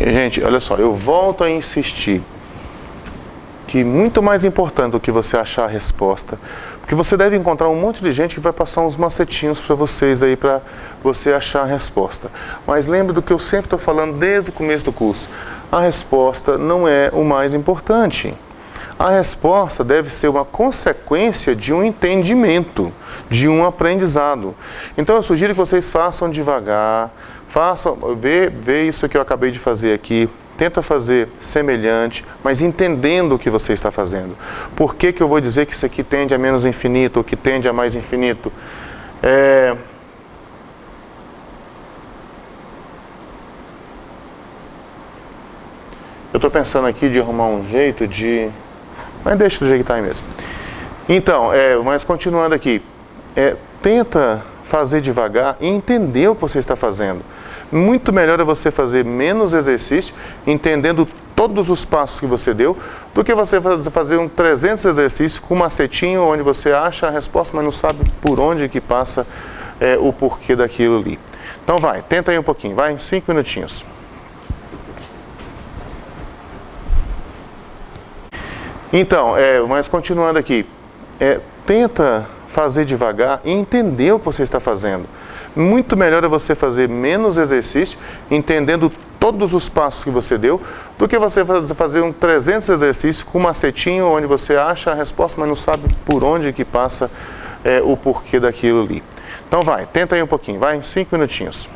Gente, olha só, eu volto a insistir que muito mais importante do que você achar a resposta, porque você deve encontrar um monte de gente que vai passar uns macetinhos para vocês aí, para você achar a resposta. Mas lembre do que eu sempre estou falando desde o começo do curso, a resposta não é o mais importante. A resposta deve ser uma consequência de um entendimento, de um aprendizado. Então eu sugiro que vocês façam devagar, vê isso que eu acabei de fazer aqui, tenta fazer semelhante, mas entendendo o que você está fazendo. Por que que eu vou dizer que isso aqui tende a menos infinito, ou que tende a mais infinito? Eu estou pensando aqui de arrumar um jeito de... Mas deixa do jeito que está aí mesmo. Então, mas continuando aqui, tenta fazer devagar e entender o que você está fazendo. Muito melhor é você fazer menos exercício, entendendo todos os passos que você deu, do que você fazer um 300 exercícios com um macetinho onde você acha a resposta, mas não sabe por onde que passa o porquê daquilo ali. Então vai, tenta aí um pouquinho, vai, 5 minutinhos. Então, mas continuando aqui, tenta fazer devagar e entender o que você está fazendo. Muito melhor é você fazer menos exercício, entendendo todos os passos que você deu, do que você fazer um 300 exercícios com um macetinho onde você acha a resposta, mas não sabe por onde que passa o porquê daquilo ali. Então vai, tenta aí um pouquinho, vai, 5 minutinhos.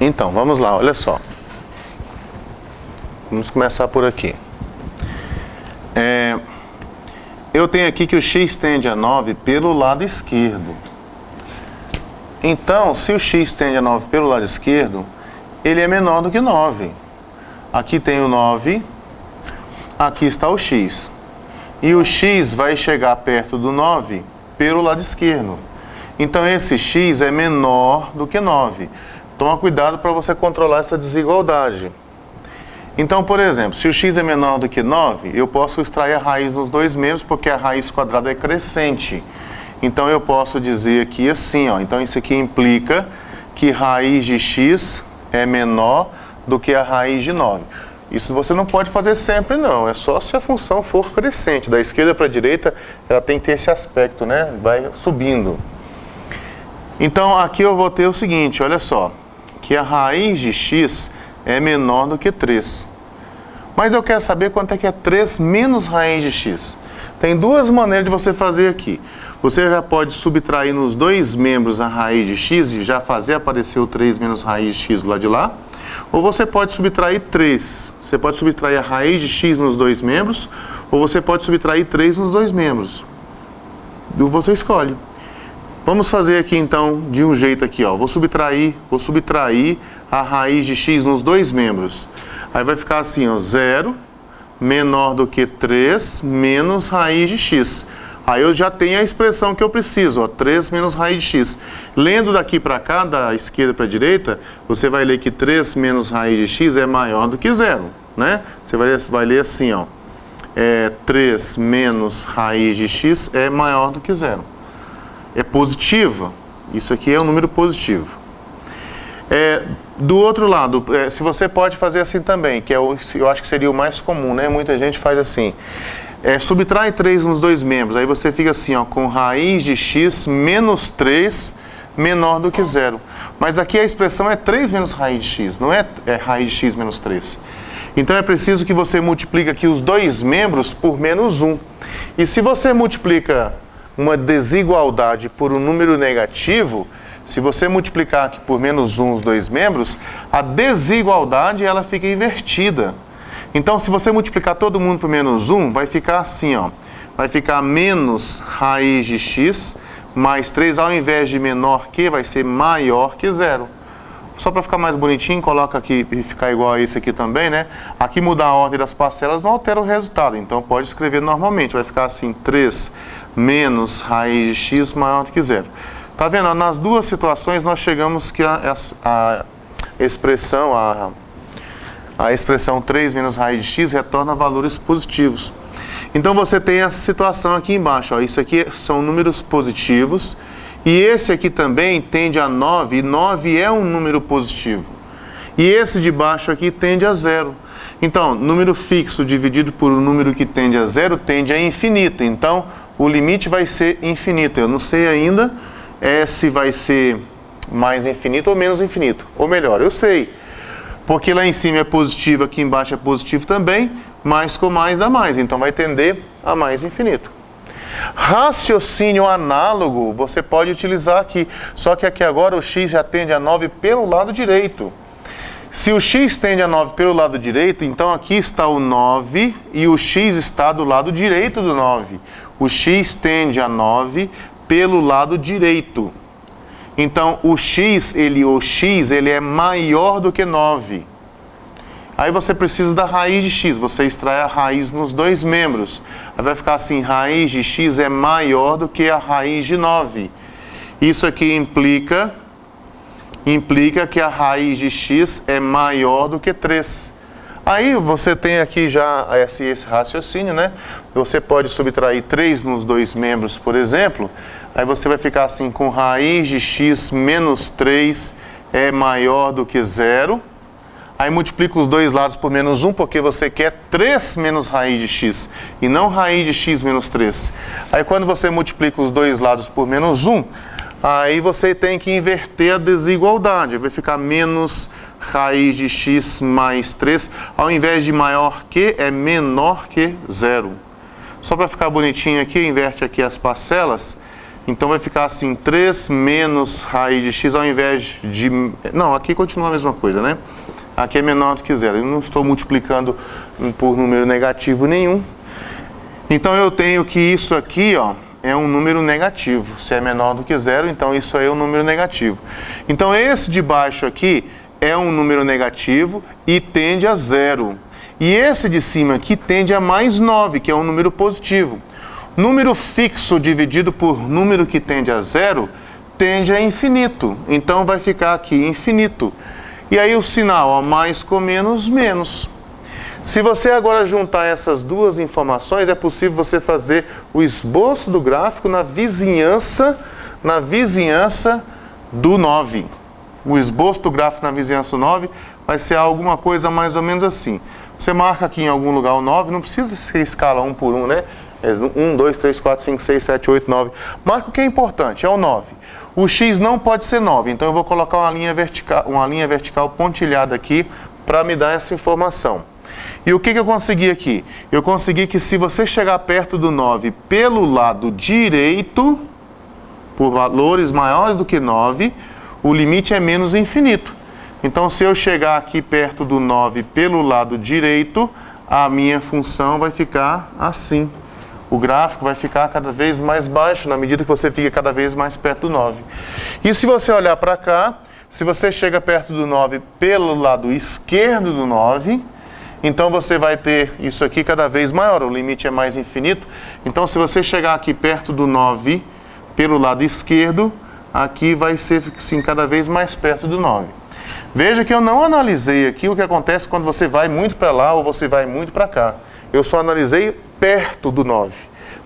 Então, vamos lá, olha só. Vamos começar por aqui. Eu tenho aqui que o x tende a 9 pelo lado esquerdo. Então, se o x tende a 9 pelo lado esquerdo, ele é menor do que 9. Aqui tem o 9, aqui está o x. E o x vai chegar perto do 9 pelo lado esquerdo. Então, esse x é menor do que 9. Toma cuidado para você controlar essa desigualdade. Então, por exemplo, se o x é menor do que 9, eu posso extrair a raiz nos dois membros, porque a raiz quadrada é crescente. Então, eu posso dizer aqui assim, ó. Então, isso aqui implica que raiz de x é menor do que a raiz de 9. Isso você não pode fazer sempre, não. É só se a função for crescente. Da esquerda para a direita, ela tem que ter esse aspecto, né? Vai subindo. Então, aqui eu vou ter o seguinte, olha só. Que a raiz de x é menor do que 3. Mas eu quero saber quanto é que é 3 menos raiz de x. Tem duas maneiras de você fazer aqui. Você já pode subtrair nos dois membros a raiz de x e já fazer aparecer o 3 menos raiz de x do lado de lá. Ou você pode subtrair 3. Você pode subtrair a raiz de x nos dois membros, ou você pode subtrair 3 nos dois membros. Você escolhe. Vamos fazer aqui então de um jeito aqui, ó. Vou subtrair a raiz de x nos dois membros. Aí vai ficar assim, ó, 0 menor do que 3 menos raiz de x. Aí eu já tenho a expressão que eu preciso, ó, 3 menos raiz de x. Lendo daqui para cá, da esquerda para a direita, você vai ler que 3 menos raiz de x é maior do que 0, né? Você vai ler assim, ó, 3 menos raiz de x é maior do que 0. É positiva, isso aqui é um número positivo. Do outro lado, se você pode fazer assim também, que eu acho que seria o mais comum, né? Muita gente faz assim. Subtrai 3 nos dois membros, aí você fica assim, ó, com raiz de x menos 3 menor do que 0. Mas aqui a expressão é 3 menos raiz de x, não é raiz de x menos 3. Então é preciso que você multiplique aqui os dois membros por menos 1. E se você multiplica uma desigualdade por um número negativo, se você multiplicar aqui por menos 1 os dois membros, a desigualdade ela fica invertida. Então, se você multiplicar todo mundo por menos 1, vai ficar assim, ó. Vai ficar menos raiz de x mais 3, ao invés de menor que, vai ser maior que 0. Só para ficar mais bonitinho, coloca aqui e ficar igual a esse aqui também, né? Aqui mudar a ordem das parcelas não altera o resultado, então pode escrever normalmente. Vai ficar assim, 3 menos raiz de x maior do que 0. Tá vendo? Nas duas situações nós chegamos que a expressão 3 menos raiz de x retorna valores positivos. Então você tem essa situação aqui embaixo, ó. Isso aqui são números positivos. E esse aqui também tende a 9, e 9 é um número positivo. E esse de baixo aqui tende a zero. Então, número fixo dividido por um número que tende a zero tende a infinito. Então, o limite vai ser infinito. Eu não sei ainda se vai ser mais infinito ou menos infinito. Ou melhor, eu sei. Porque lá em cima é positivo, aqui embaixo é positivo também. Mais com mais dá mais. Então, vai tender a mais infinito. Raciocínio análogo você pode utilizar aqui. Só que aqui agora o x já tende a 9 pelo lado direito. Se o x tende a 9 pelo lado direito, então aqui está o 9 e o x está do lado direito do 9. O x tende a 9 pelo lado direito. Então o x ele é maior do que 9. Aí você precisa da raiz de x, você extrai a raiz nos dois membros. Aí vai ficar assim, raiz de x é maior do que a raiz de 9. Isso aqui implica que a raiz de x é maior do que 3. Aí você tem aqui já esse raciocínio, né? Você pode subtrair 3 nos dois membros, por exemplo. Aí você vai ficar assim, com raiz de x menos 3 é maior do que 0. Aí multiplica os dois lados por menos 1, porque você quer 3 menos raiz de x, e não raiz de x menos 3. Aí quando você multiplica os dois lados por menos 1, aí você tem que inverter a desigualdade. Vai ficar menos raiz de x mais 3. Ao invés de maior que, é menor que 0. Só para ficar bonitinho aqui, inverte aqui as parcelas. Então vai ficar assim, 3 menos raiz de x ao invés de... Não, aqui continua a mesma coisa, né? Aqui é menor do que 0. Eu não estou multiplicando por número negativo nenhum. Então eu tenho que isso aqui, ó, é um número negativo. Se é menor do que 0, então isso aí é um número negativo. Então esse de baixo aqui é um número negativo e tende a 0. E esse de cima aqui tende a mais 9, que é um número positivo. Número fixo dividido por número que tende a 0 tende a infinito. Então vai ficar aqui infinito. E aí o sinal, ó, mais com menos, menos. Se você agora juntar essas duas informações, é possível você fazer o esboço do gráfico na vizinhança do 9. O esboço do gráfico na vizinhança do 9 vai ser alguma coisa mais ou menos assim. Você marca aqui em algum lugar o 9, não precisa ser escala 1 por 1, né? 1, 2, 3, 4, 5, 6, 7, 8, 9. Marca o que é importante, é o 9. O x não pode ser 9, então eu vou colocar uma linha vertical pontilhada aqui para me dar essa informação. E o que eu consegui aqui? Eu consegui que se você chegar perto do 9 pelo lado direito, por valores maiores do que 9, o limite é menos infinito. Então se eu chegar aqui perto do 9 pelo lado direito, a minha função vai ficar assim. O gráfico vai ficar cada vez mais baixo na medida que você fica cada vez mais perto do 9. E se você olhar para cá, se você chega perto do 9 pelo lado esquerdo do 9, então você vai ter isso aqui cada vez maior, o limite é mais infinito. Então se você chegar aqui perto do 9 pelo lado esquerdo, aqui vai ser assim, cada vez mais perto do 9. Veja que eu não analisei aqui o que acontece quando você vai muito para lá ou você vai muito para cá. Eu só analisei perto do 9,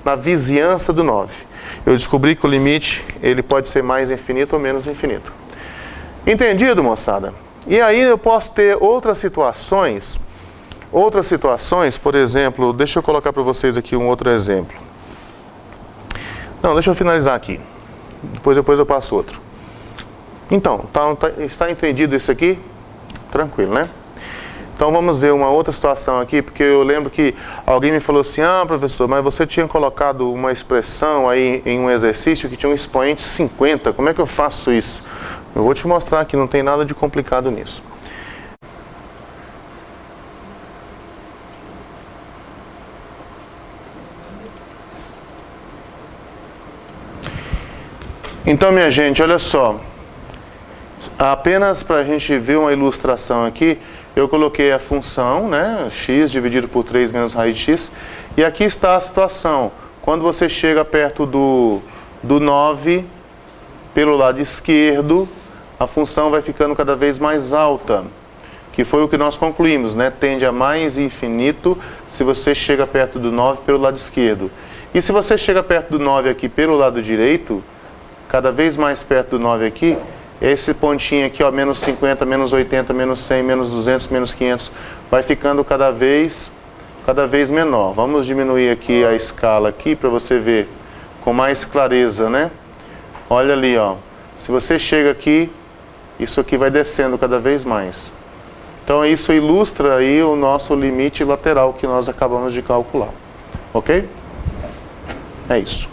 na vizinhança do 9. Eu descobri que o limite ele pode ser mais infinito ou menos infinito. Entendido, moçada? E aí eu posso ter outras situações, por exemplo, deixa eu colocar para vocês aqui um outro exemplo. Não, deixa eu finalizar aqui. Depois eu passo outro. Então, está entendido isso aqui? Tranquilo, né? Então vamos ver uma outra situação aqui, porque eu lembro que alguém me falou assim, professor, mas você tinha colocado uma expressão aí em um exercício que tinha um expoente 50, como é que eu faço isso? Eu vou te mostrar aqui, não tem nada de complicado nisso. Então, minha gente, olha só, apenas para a gente ver uma ilustração aqui, eu coloquei a função, né, x dividido por 3 menos raiz de x, e aqui está a situação. Quando você chega perto do 9, pelo lado esquerdo, a função vai ficando cada vez mais alta, que foi o que nós concluímos, né, tende a mais infinito se você chega perto do 9 pelo lado esquerdo. E se você chega perto do 9 aqui pelo lado direito, cada vez mais perto do 9 aqui, esse pontinho aqui, ó, menos 50, menos 80, menos 100, menos 200, menos 500, vai ficando cada vez menor. Vamos diminuir aqui a escala aqui para você ver com mais clareza, né? Olha ali, ó. Se você chega aqui, isso aqui vai descendo cada vez mais. Então isso ilustra aí o nosso limite lateral que nós acabamos de calcular. Ok? É isso.